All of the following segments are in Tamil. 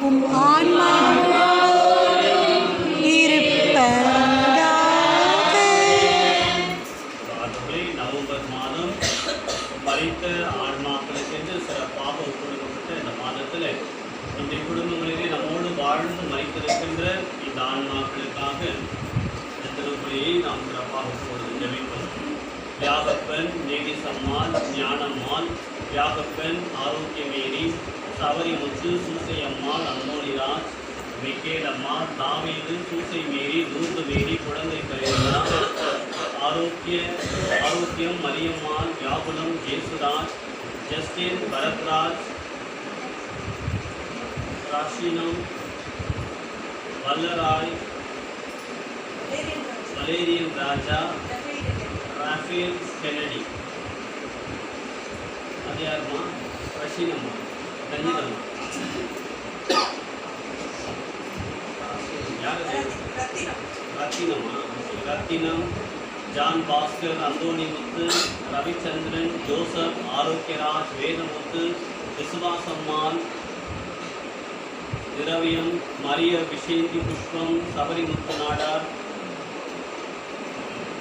உம் ஆன்மாவோடும் இருப்பதாக. நவம்பர் மாதம் மரித்த ஆன்மாக்களுக்கென்று சிறப்பாக ஒப்புக்கொடுக்கப்பட்ட இந்த மாதத்தில் நம்முடைய குடும்பங்களிலே நம்மோடு வாழ்ந்து மரித்திருக்கின்ற இந்த ஆன்மாக்களுக்காக இந்த திருப்பலியை நாம் சிறப்பாக இப்பொழுது ஜெபிப்போம். வியாகப்பன், நேகிசம்மாள், ஞானம்மாள், வியாகப்பன், ஆரோக்கியமேரி, சவரிமுத்து, சூசையம்மாள், அந்தோணிராஜ், மிக்கேலம்மா, தாவீது, சூசை மேரி, லூர்து மேரி, குழந்தை கலைஞரா, ஆரோக்கியம், மரியம்மாள், வியாகுலம், ஜேசுராஜ், ஜஸ்டின், பரத்ராஜ், ராஷினம், வல்லராய், வலேரியன் ராஜா, ராஃபேல் கென்னடி, அது யாருமா? ரஷீனம்மா, ரஞ்சிதம்மா, ரத்தினம், ஜான் பாஸ்கர், அந்தோணிமுத்து, ரவிச்சந்திரன், ஜோசப், ஆரோக்கியராஜ், வேதமுத்து, விசுவாசம்மாள், திரவியம், மரிய விஷேந்தி புஷ்பம், சபரிமுத்து நாடார்,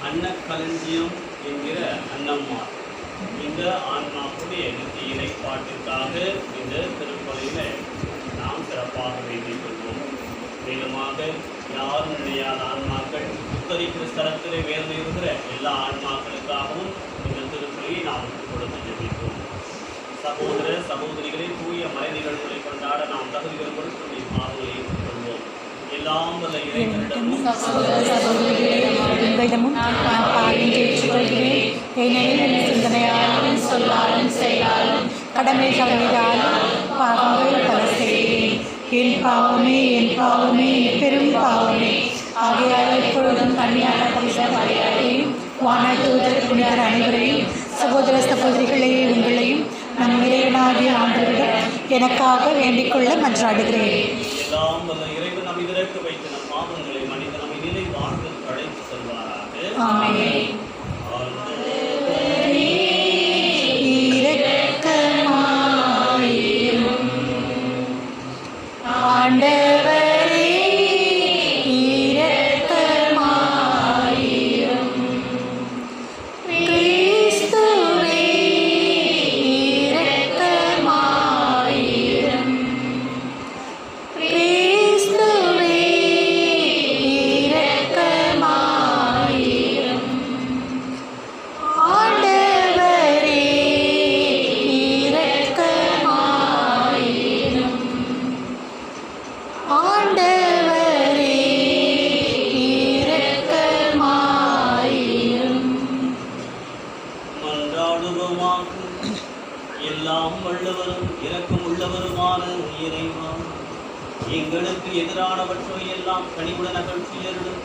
அன்னக்களஞ்சியம் என்கிற அன்னம்மாள். இந்த ஆன்மாவுடைய நித்திய இறைப்பாட்டிற்காக இந்த திருப்பலியில் நாம் சிறப்பாக வேண்டிக் கொள்வோம். மேலுமாக யாரும் நினையாத ஆன்மாக்கள், உத்தரிக்கிற ஸ்தலத்திலே வேதனை இருக்கிற எல்லா ஆன்மாக்களுக்காகவும் இந்த திருப்பலியை நாம் கொடுத்து ஜெபிப்போம். சகோதர சகோதரிகளை தூய மறை நிகழ்வுகளை கொண்டாட நாம் தகுதிகள் கொடுத்து பாவங்களை ஏற்றுக்கொள்வோம். எல்லாம் வல்ல இறைவனிடமும் உங்களிடமும் நான் பாவம் ஏற்றுக்கொள்கிறேன். ஏனெனில் சிந்தனையாலும் சொல்லாலும் செயலாலும் கடமை தவறினாலும் பாவங்கள் பல செய்கிறேன். என் பாவமே பெரும் பாவமே. ஆகையால் எப்பொழுதும் கன்னியான பரிசுத்த மரியாதையும் வானதூதர் புனிதர் அனைவரையும் சகோதர சகோதரிகளையே உங்களையும் நம் இறைவனாகிய ஆண்டவரிடம் எனக்காக வேண்டிக்கொள்ள மன்றாடுகிறேன். எல்லாம் வல்ல இறைவன் நம் இதற்கு வைத்த நம் பாவங்களை மனித நம்மை நிலை வாழ்வில் அழைத்து செல்வாராக. ஆமென். ஆண்டவரே இரக்கமாயிரும். கிறிஸ்துவே இரக்கமாயிரும். கிறிஸ்துவே இரக்கமாயிரும். ஆண்டவரே இரக்கமாயிரும். ஆண்டவரே இரக்கமாயிரும். மன்றாடுவோமாக. எல்லாம் வல்லவரும் இரக்கம் உள்ளவருமான இறைவா, எங்களுக்கு எதிரானவற்றை எல்லாம் கனிவுடன் அகற்றியருளும்.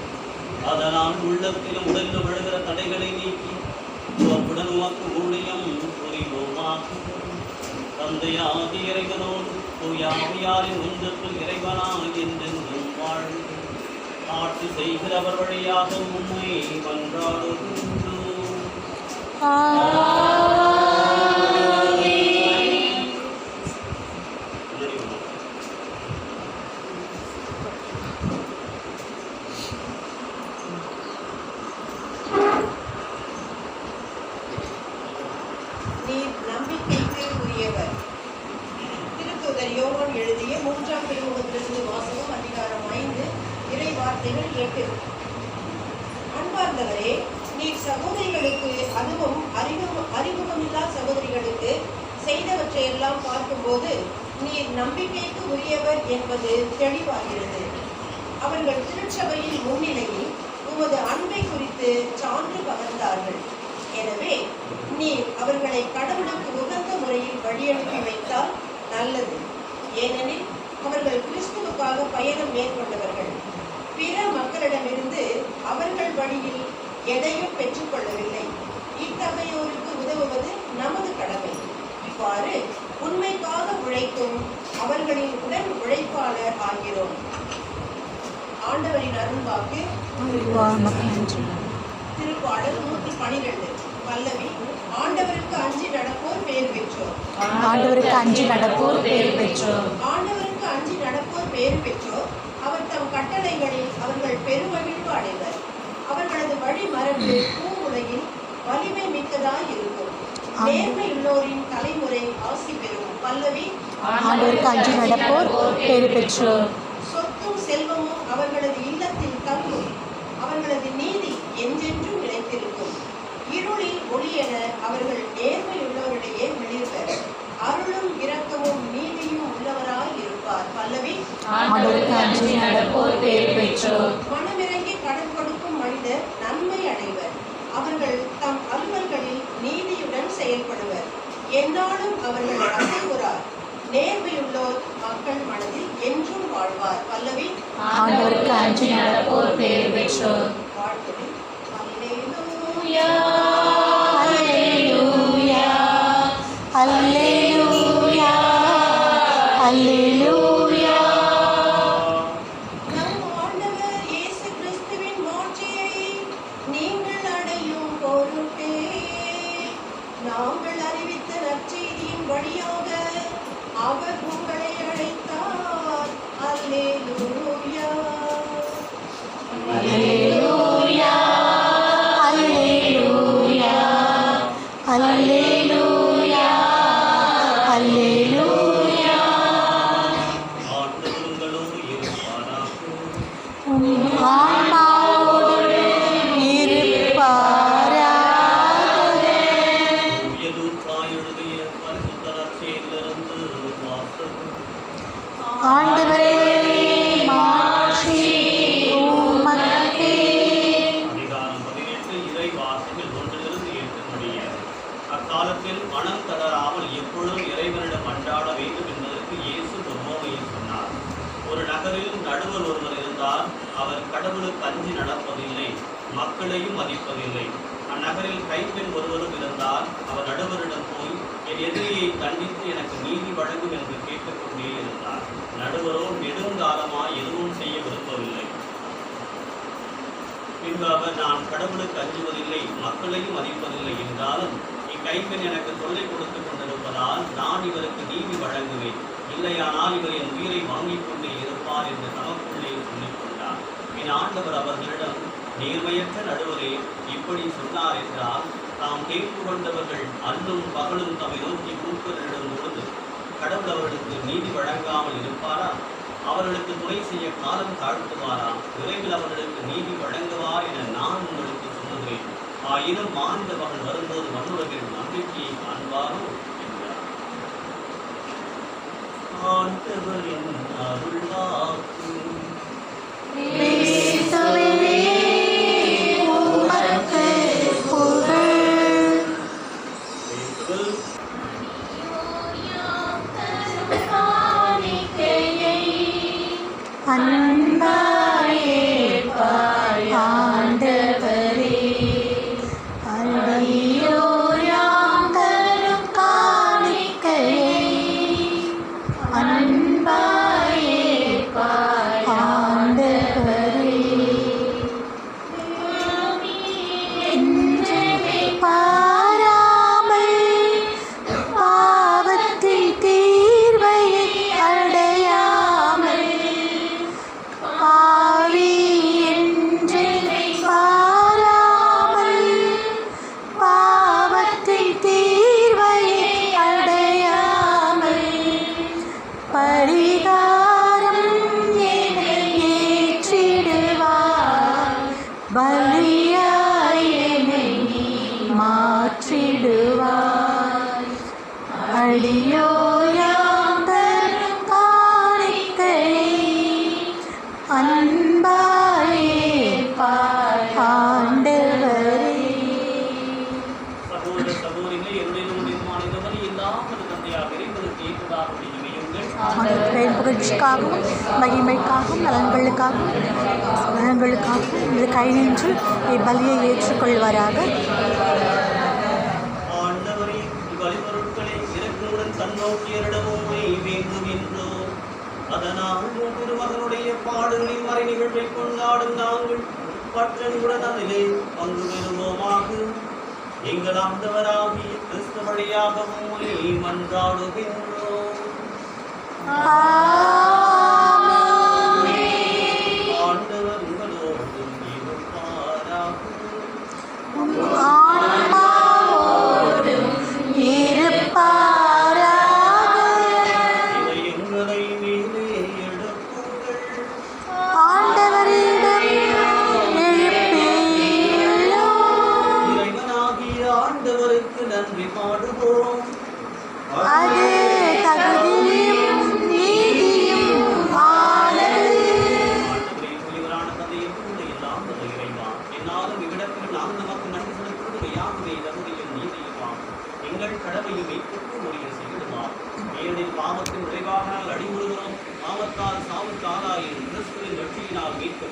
அதனால் உள்ளத்திலும் உடலிலும் விழுகிற தடைகளை நீக்கி உடன் உமக்கு ஊழியம் புரிவோமாக. தந்தையாகிய இறைவனோடு தூயாவியாரின் ஒன்றுக்குள் இறைவனாய் என்றென்றும் வாழ்ந்து ஆட்சி செய்கிறவர் வழியாக உம்மை மன்றாடுகின்றோம். நீர் நம்பிக்கைக்கு உரியவர். திருத்தூதர் யோவான் எழுதிய 3ஆம் திருமுகத்திலிருந்து வாசகம். அதிகாரம் 5 இறை வார்த்தைகள் 8. அன்பார்ந்தவரே, நீர் சகோதரிகளுக்கு, அதுவும் அறிமுகமில்லா சகோதரிகளுக்கு செய்தவற்றையெல்லாம் பார்க்கும்போது நீர் நம்பிக்கைக்கு உரியவர் என்பது தெளிவாகிறது. அவர்கள் திருச்சபையில் முன்னிலையில் உமது அன்பை குறித்து சான்று பகர்ந்தார்கள். எனவே நீர் அவர்களை கடவுளுக்கு உகந்த முறையில் வழியனுப்பி வைத்தால் நல்லது. ஏனெனில் அவர்கள் கிறிஸ்துவுக்காக பயணம் மேற்கொண்டவர்கள். பிற மக்களிடமிருந்து அவர்கள் வழியில் எதையும் பெற்றுக்கொள்ளவில்லை. இத்தகையோருக்கு உதவுவது நமது கடமை. இவ்வாறு உண்மைக்காக உழைக்கும் அவர்களின் உடன் உழைப்பாளர் ஆகிறோம். ஆண்டவரின் அருள்வாக்கு. திருப்பாடல் 112. பல்லவி. ஆண்டவருக்கு அஞ்சி நடப்போர் பேர் பெற்றோர். ஆண்டவருக்கு அஞ்சி நடப்போர் பேர் பெற்றோர். ஆண்டவருக்கு அஞ்சி நடப்போர் பேறு பெற்றோர். அவர் தம் கட்டளைகளில் அவர்கள் பெருமகிழ்வு அடைவர். அவர்களது வழிமரபு பூவுலகில் வலிமை மிக்கதாய் இருக்கும். நேர்மையுள்ளோரின் தலைமுறை ஆசி பெறும். பல்லவி. ஆண்டவருக்கு அஞ்சி நடப்போர் பேறு பெற்றோர். சொத்தும் செல்வமும் அவர்களது இல்லத்தில் தங்கும். அவர்களது நீதி என்றென்றும் நிலைத்திருக்கும். இருளில் ஒளியென அவர்கள் நேர்மையுள்ளவரிடையே மிளிர்வர். அருளும் இரக்கமும் நீதியும் உள்ளவராய் இருப்பார். பல்லவி. ஆண்டவருக்கு அஞ்சி நடப்போர் பேறு பெற்றோர். மனமிறங்கி கடன் கொடுக்கும் மனிதர் நன்மை அடைவர். அவர்கள் தம் அலுவல்களில் நீதியுடன் செயல்படுவர். எந்நாளும் அவர்கள் அசைவுறார். நேர்மையுள்ளோர் மக்கள் மனதில் என்றும் வாழ்வார். பல்லவி. ஆண்டவருக்கு அஞ்சி நடப்போர் பேறு பெற்றோர். வாழ்த்துக்கள். அல்லேலூயா அல்லேலூயா அல்லேலூயா. நம் ஆண்டவர் இயேசு கிறிஸ்துவின் மாட்சியை நீங்கள் அடையும் பொருட்டே நாங்கள் அறிவித்த நற்செய்தியின் வழியாக அவர் உங்களை அழைத்தார். அல்லேலூயா. அல்லேலூயா அல்லேலூயா அல்லேலூயா அல்லேலூயா. ஆண்டவர் உங்களோடு இருப்பாராக. ஆன்மாவோடு இருப்பாராக. லூக்கா எழுதிய பரிசுத்த நற்செய்தியிலிருந்து வாசகம். ஆண்டவரே மாட்சி உமக்கே. அதிகாரம் 18 இறை வாசகம் 1-8 முடிய. அக்காலத்தில் மனம் தளராமல் எப்பொழுதும் இறைவனிடம் அன்றாட வேண்டும் என்பதற்கு இயேசு ஒரு உவமையை சொன்னார். ஒரு நகரில் நடுவர் ஒருவர் இருந்தார். அவர் கடவுளுக்கு அஞ்சி நடப்பதில்லை, மக்களையும் மதிப்பதில்லை. அந்நகரில் கைப்பெண் ஒருவரும் இருந்தார். அவர் நடுவரிடம் போய் என் எதிரியை தண்டித்து எனக்கு நீதி வழங்கும் என்று கேட்டுக்கொண்டே இருந்தார். நடுவரோ நெடுங்காலமாய் எதுவும் செய்ய விரும்பவில்லை. பின்பு அவர், நான் கடவுளுக்கு அஞ்சுவதில்லை, மக்களையும் மதிப்பதில்லை என்றாலும் இக்கைப்பெண் எனக்கு தொல்லை கொடுத்து கொண்டிருப்பதால் நான் இவருக்கு நீதி வழங்குவேன், இல்லையானால் இவர் என் உயிரை வாங்கிக் கொண்டே இருப்பார் என்று தமக்குள்ளே சொல்லிக் கொண்டார். என் ஆண்டவர் அவர்களிடம், நேர்மையற்ற நடுவரே, இப்படி சொன்னார் என்றால் தாம் தேர்வு கொண்டவர்கள் அல்லும் பகலும் தம்மை நோக்கி கூப்பிடும் பொழுது கடவுள் அவர்களுக்கு நீதி வழங்காமல் இருப்பாரா? அவர்களுக்கு துணை செய்ய காலம் தாழ்த்துவாரா? விரைவில் அவர்களுக்கு நீதி வழங்குவார் என நான் உங்களுக்கு சொல்லுகிறேன். ஆயினும் மாந்த மகன் வரும்போது மண்ணுலகின் நம்பிக்கையை காண்பாரோ என்றார். ஆண்டவரின் அருள்வாக்கு. கிறிஸ்துவே உமக்கு புகழ். இயேசுவில் அன்பாயேற்பாய் ஆண்டவரே. அடியோர் யாம் தரும் காணிக்கையை அன்பாயேற்பாய் ஆண்டவரே. என்றுமே பாராமல் பாவத்தின் தீர்வையை அடையாமல் பாவி என்றுமே பாராமல் பாவத்தின் தீர்வையை அடையாமல் பரிகாரம் என ஏற்றிடுவார். பலியாய் என்னை நீ மாற்றிடுவார். அடியோயாம் தரும் காணிக்கையை அன்பாயேற்பாய் ஆண்டவரே. சகோதர சகோதரிகளே, என்னுடைய நிர்மாணித்தவரை இல்லாமல் தந்தையாக இறைவனுக்கு ஏற்றதாக இமையுங்கள். ஆண்டவர் பெயர் புகழ்ச்சிக்காகவும் மகிமைக்காகவும் நலன்களுக்காகவும் இது கை நின்று இப்பலியை ஏற்றுக்கொள்வாராக. ஆண்டவரே, இவ்வழிபொருட்களை இறக்குடன் தன்னோக்கியரிடமும் வேண்டுகின்றோம். அதனால் திருமகனுடைய பாடுகளின் மறை நிகழ்வை கொண்டாடும் நாங்கள் பற்றன்புடன் அதிலே பங்கு பெறுவோமாக. எங்கள் ஆண்டவராகிய கிறிஸ்து வழியாகவும் மன்றாடுகின்றோம். ஆமென்.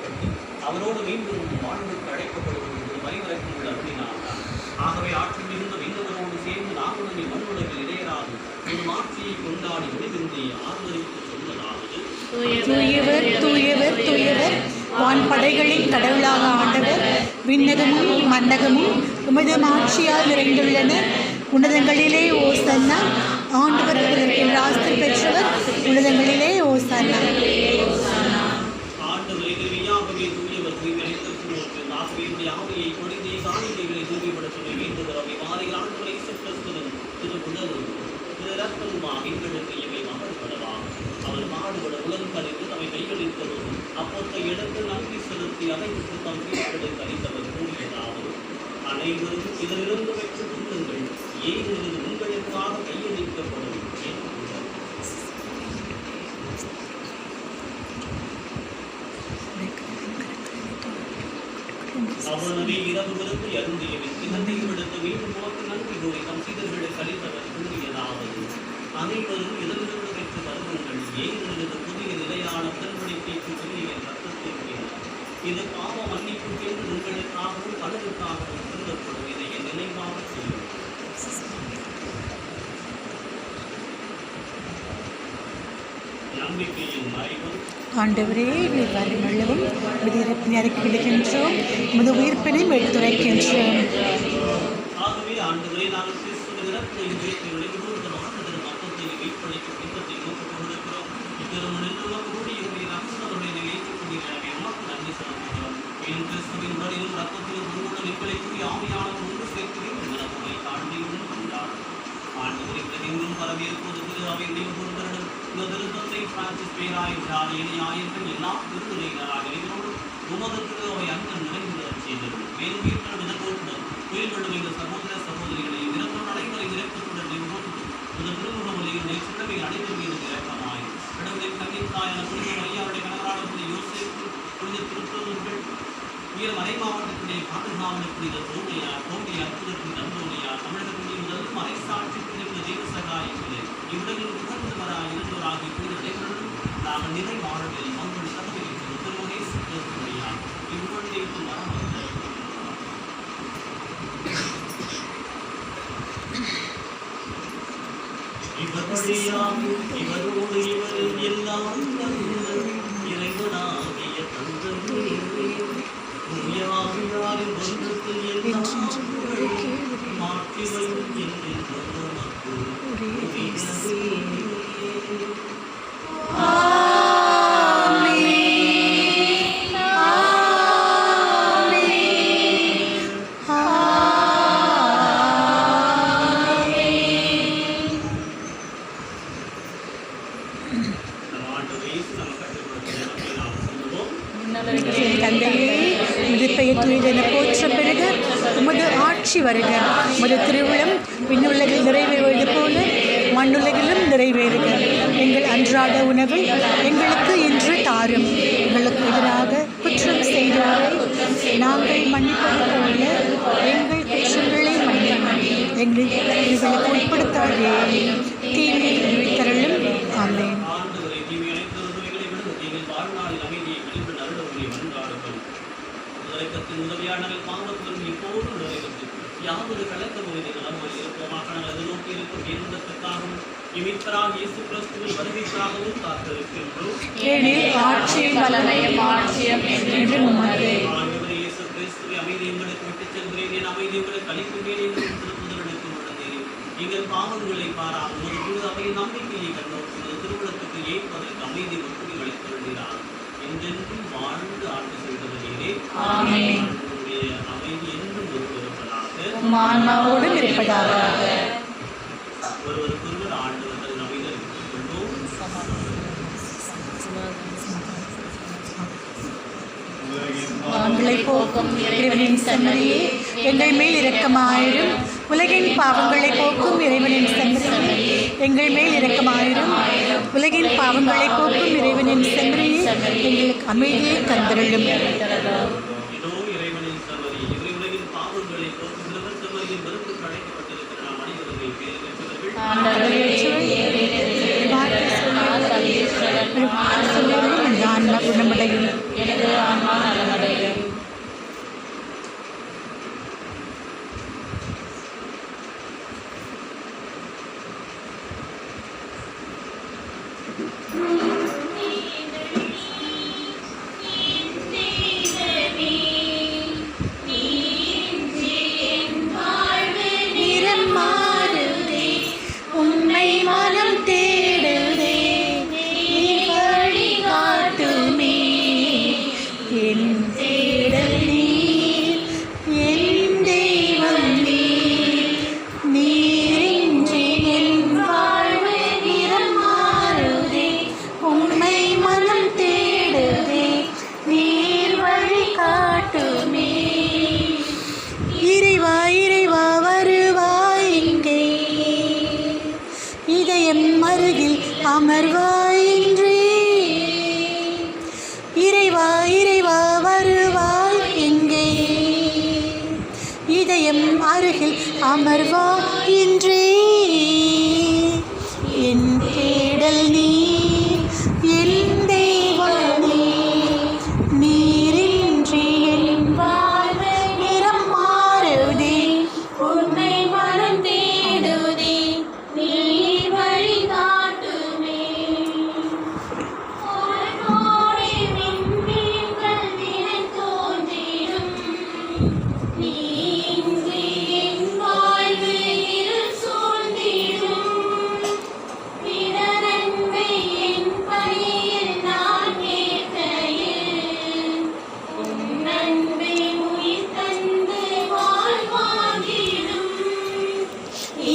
கட்டி அவரோடு மீண்டும் வாழ்வுக்கு அழைக்கப்படுவது என்று வரைவரைக்கும் உள்ள அப்படின்னால்தான். ஆகவே ஆட்சி மிகுந்த விண்ணவரோடு சேர்ந்து நாங்களும் மண்ணுலகில் இடையராது ஒரு ஆட்சியை கொண்டாடி ஒளிவின்றி ஆதரித்து சொன்னதாவது. தூயவர் தூயவர் தூயவர் வான் படைகளின் கடவுளாக ஆண்டவர், விண்ணகமும் மன்னகமும் உமது ஆட்சியால் நிறைந்துள்ளன. உன்னதங்களிலே ஓசன்னா. ஆண்டவர் ராஸ்தில் பெற்றவர், உன்னதங்களிலே ஓசன்னா. ஆண்டவரை திருவியாகவே தூயவர் தூய்மையளித்திருக்கிறோம். ஆகவே இந்த ஆவியை கொடிந்தே காணிக்கைகளை தூய்மைப்படுத்த வேண்டுகிறவை மாறிகள் ஆண்டவரை சென்றதும் திரு உணரும் திரு ரத்தமுமாக எங்களுக்கு இவை மகள்படலாம். அவர் பாடுபட உலகம் கழித்து அவை கைகளித்ததும் அப்போத்த இடத்தில் நன்றி செலுத்தி அனைத்து தம் வீடுகளை கழித்தவர் கூறியதாவது. அனைவரும் இதிலிருந்து பெற்று கொள்ளுங்கள், ஏனெனில் உங்களுக்காக கையளிக்கப்படும். அவனவே இரவு விருந்து அருந்தியவின் தந்தையும் எடுத்து மீண்டும் போக்கு நன்றி கூறி தம் சீடர்களை கழித்தவர் கூறியதாவது. அனைவரும் இதனிலிருந்து பெற்று வருவங்கள், ஏனெனில் புதிய நிலையான உடன்படிக்கைக்கு சொல்லிய ரத்தத்தை கூறினார். இது பாவ மன்னிப்பு என்று உங்களுக்காகவும் பலருக்காகவும் சொல்லப்படும். இதை என் நினைவாக செய்யும். நம்பிக்கையின் மறைவு. ஆண்டவரே, நீர் வல்லமையுள்ளவும் உமது இறப்பினை அறிக்கையிடுகின்றோம், உமது உயிர்ப்பினை எடுத்துரைக்கின்றோம். ஆகவே ஆண்டவரே, நாங்கள் கிறிஸ்துவின் இறப்பினை உயிர்ப்பினை ஆண்டவரும் அப்பத்தை மீட்பளிக்கும் இன்பத்தை நோக்கிக் கொண்டிருக்கிறோம். இத்திருமணத்தில் கூடிய ரத்தத்துடைய ஏற்றுக்கொண்டிருக்கிறவை உமக்கு நன்றி செலுத்துகிறோம். மேலும் கிறிஸ்துவின் உடலிலும் ரத்தத்திலும் உங்களுடன் இப்பளிக்கும் ஆவியானவர் ஒன்று சேர்க்கிறேன் உங்களை தாண்டியும் கொண்டாடும். ஆண்டவரின் பிரதியும் பரவியிருப்பது திரு அவை நினைவுகூர்ந்தரிடம் இந்த திருத்தந்தை பிரான்சிஸ் பேராயர் இணையாயர்கள் எல்லா திருத்துறையினராக இவரோடு உமது திரு அவை அன்பன் நிறைவுறச் செய்தது. மேலும் வீட்டில் விதத்தோடு உயிர்கொள்ளும் எங்கள் சகோதர சகோதரிகளையும் இறப்போடு அனைவரையும் இறக்கத்துடன் நின்றோடு இந்த திருமுகமொழிகளை சிறவை அனைவர் மீது இறக்கமாய் கடவுளின் கண்ணித்தாயான புனித மரியாவுடைய கணவரான புனித யோசேப்பு, புனித திருத்தூர்கள், உயர மறை மாவட்டத்துடைய பாதுகாவலர் புனித தோமையார், தோண்டி அற்புதத்தின் நந்தோமையார், தமிழகத்துடைய முதல் மறைசாட்சி புனித தேவசகாயங்களே, இவ்வுலகில் உகந்தவராக இருந்தவராகி புனித தேவர்களும் நாங்கள் நிறை வாழ்வில் மங்கள் தகவலில் திருமணேசு கிறிஸ்துவையார் இவ்வுலகைக்கு மரமல்ல. இவர் வழியாக இவரோடு இவரில் எல்லாம் இறைவனாகிய தந்தை தூயாவியாரின் ஒன்றுக்கு எல்லாம் மாற்றிவையும் என்று தந்தையே, உமது பெயர் தூயதென போற்ற பெறுக, உமது ஆட்சி வருக, உமது திருவுளம் விண்ணுலகில் நிறைவேறுவது போல மண்ணுலகிலும் நிறைவேறுக. எங்கள் அன்றாட உணவை எங்களுக்கு இன்று தாரும். எங்களுக்கு எதிராக குற்றம் செய்தோரை நாங்கள் மன்னிப்பது போல எங்கள் குற்றங்களை மன்னியும். எங்களுக்கு உட்படுத்தாதே, தீமையை விடுவித்தருளும். ஆமென். உதவியாளர்கள் பாவத்துடன் இப்போது நிறைவேற்று யாவது கலக்க முறைகள் இருப்போமாக நாங்கள் எதிர்நோக்கி இருக்கும் பேருந்தத்திற்காகவும் இமித்தராக இயேசு கிறிஸ்துவின் வருகைக்காகவும் காத்திருக்கின்றோம். இயேசு கிறிஸ்துவை அமைதி எங்களுக்கு விட்டுச் செல்கிறேன், என் அமைதி உங்களுக்கு அளிக்கின்றேன் என்று திருப்புதலுக்கு உள்ளது. எங்கள் பாவங்களை பாராமல் ஒரு முழு அவையின் நம்பிக்கையை கண்டோம். திருமணத்துக்கு ஏற்பதற்கு அமைதி ஒப்புகை அளித்து வருகிறார். என்றென்றும் வாழ்ந்து ஆட்சி செய்தவர்களே, அமைதி என்றும் இருப்பதாக. ஒருவருக்கொருவர் ஆண்டவர்கள் அமைதி அறிவித்துக் கொண்டோம். பாவங்களை போக்கும் இறைவனின் செம்மறியே, எங்கள் மேல் இரக்கமாயிரும். உலகின் பாவங்களை போக்கும் இறைவனின் செம்மறியே, எங்கள் மேல் இரக்கமாயிரும். உலகின் பாவங்களை போக்கும் இறைவனின் செம்மறியே, எங்களுக்கு அமைதியை தந்தருளும். ஆன்மா குணமடையும். எனது ஆன்மா நலமடையும். உன்னை மனம் தேடுதே, நீ வழி காட்டுமே. என் தேடல் நீர், என் தெய்வம் நீர். நீரின்றி என் வாழ்வு நிறம் மாறுதே. உன்னை மனம் தேடுதே, நீர் வழி காட்டுமே. இறைவா இறைவா வருவாய் இங்கே, இதயம் அருகில் அமர்வாய் இன்றே. இறைவா இறைவா வருவாய் இங்கே, இதயம் அருகில் அமர்வாய் இன்றே. என் தேடல் நீர், என் தெய்வம் நீர். நீரின்றி என் வாழ்வு நிறம் மாறுதே. உன்னை மனம் தேடுதே, நீர் வழி காட்டுமே. ஒரு கோடி விண்மீன்கள் தினம் தோன்றிடும், நீ இன்றி என் வாழ்வு இருள் சூழ்ந்திடும். பிறரன்பை என் பணியில் நான் கேட்கையில், உன் அன்பை உயிர் தந்து வாழ்வாகிடும்.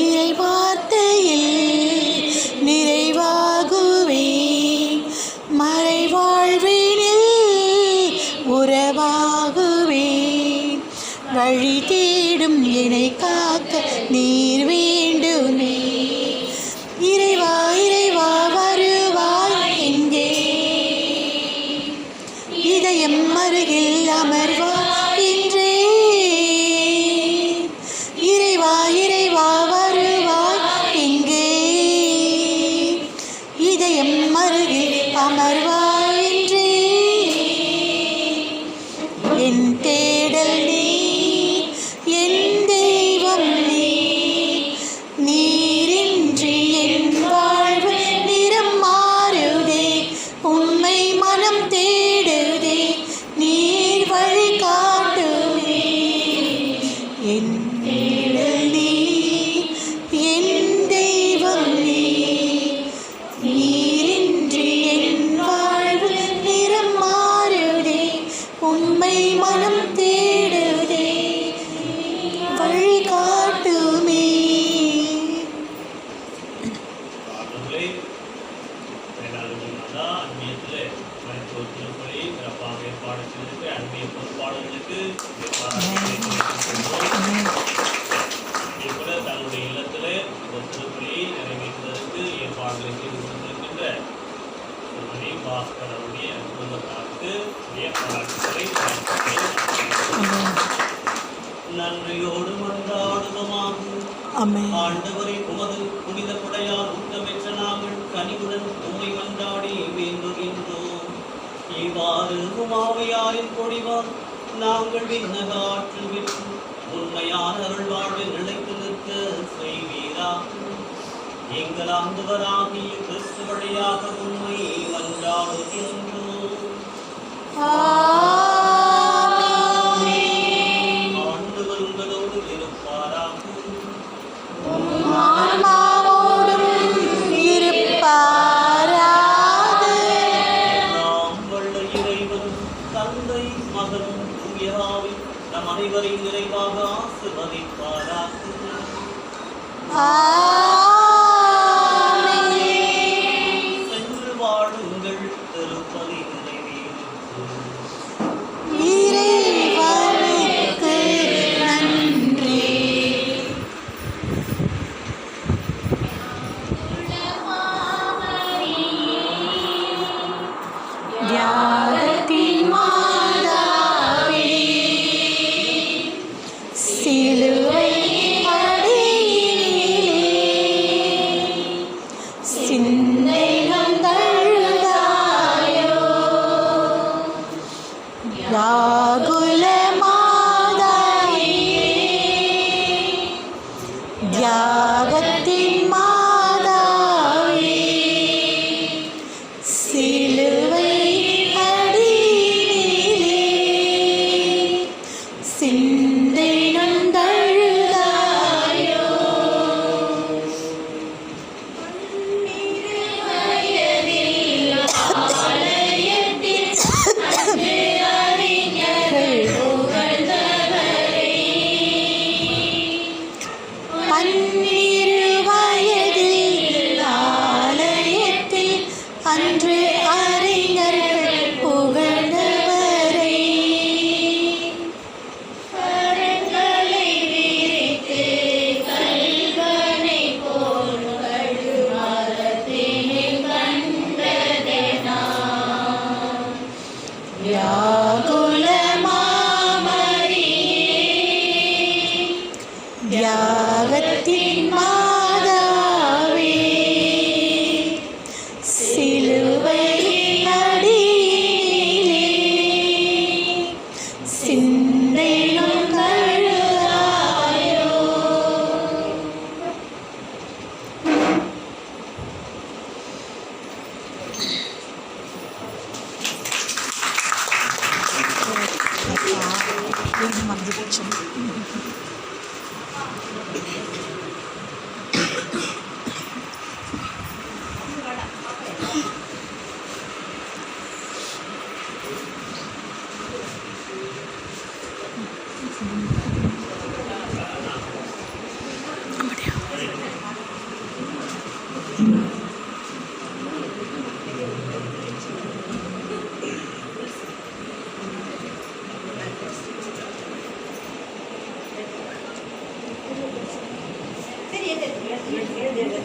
இறை வார்த்தையில் நிறைவாகுவே, மறை வாழ்வினில் உறவாகுவே. வழி தேடும் என்னை காக்க நீர் வேண்டுமே. இறைவா இறைவா வருவாய் எங்கே, இதயம் அருகில் அமர்வாய் இன்றே. இறைவா இறைவா வருவாய் எங்கே, இதயம் அருகில் அமர்வாய் இன்றே. என் தேடல் நீர், என் தெய்வம் நீர். நீரின்றி என் வாழ்வு நிறம் மாறுதே. உண்மை மனம் தேடுதே, நீர் வழி காட்டுமே. என் தேடல் நீர், என் தெய்வம் நீர். நீரின்றி என் வாழ்வு நிறம் மாறுதே. உண்மை மனம் தேடுதே, வழி காட்டுமே. பாடல்களை வேளாண்மை மாதா அந்நியத்தில் மருத்துவ திருப்பலி சிறப்பாக ஏற்பாடு செய்திருக்கு. அன்பிய பொறுப்பாளர்களுக்கு இதேபோல தன்னுடைய இல்லத்தில் இந்த திருப்பலியை நிறைவேற்றுவதற்கு ஏற்பாடுகளை செய்து கொண்டிருக்கின்ற திருமதி பாஸ்கர் அவருடைய குடும்பத்தாருக்கு பாராட்டுகளை நன்றியோடு மன்றாடுவோமாகும். ஆமென். ஆண்டவரை உமது புனித கொடையால் ஊட்டமெற்ற நாங்கள் கனிவுடன் உம்மை மன்றாடி வேண்டுகின்றோம். இவ்வாறு உமாவையாரின் பொழிவால் நாங்கள் விண்ணக ஆற்றில் விட்டு உண்மையான அருள் வாழ்வில் நிலைத்து நிற்க செய்வீராகும். எங்கள் ஆண்டவராகிய கிறிஸ்து வழியாக உம்மை மன்றாடுகின்றோம். ஆண்டவர் உங்களோடு இருப்பாராக. ஆன்மாவோடும் இருப்பாராக. எல்லாம் வல்ல இறைவன் தந்தை மகன் தூய ஆவி நம் அனைவரையும் நிறைவாக ஆசீர்வதிப்பாராக. சென்று வாழுங்கள், திருப்பலி நிறைவேறும். இறைவனுக்கு நன்றி. தியாகத்தின் மாதாவே, சிலுவை அடியிலே வியாகுல மாதாவே, தியாகத்தின் மாதாவே, சிலுவை அடியிலே சிந்தை நொந்தழுதாயோ. பன்னிரு வயதில் ஆலயத்தில் அன்று அறிஞர்கள் புகழ்ந்தவரை கரங்களை விரித்து கல்வனை போல் கழுமரத்தினில் கண்டதே நான். வியாகுல மாமரியே, தியாகத்தின் மாதாவே, சிலுவை அடியிலே சிந்தை நொந்தழுதாயோ. சரி, எது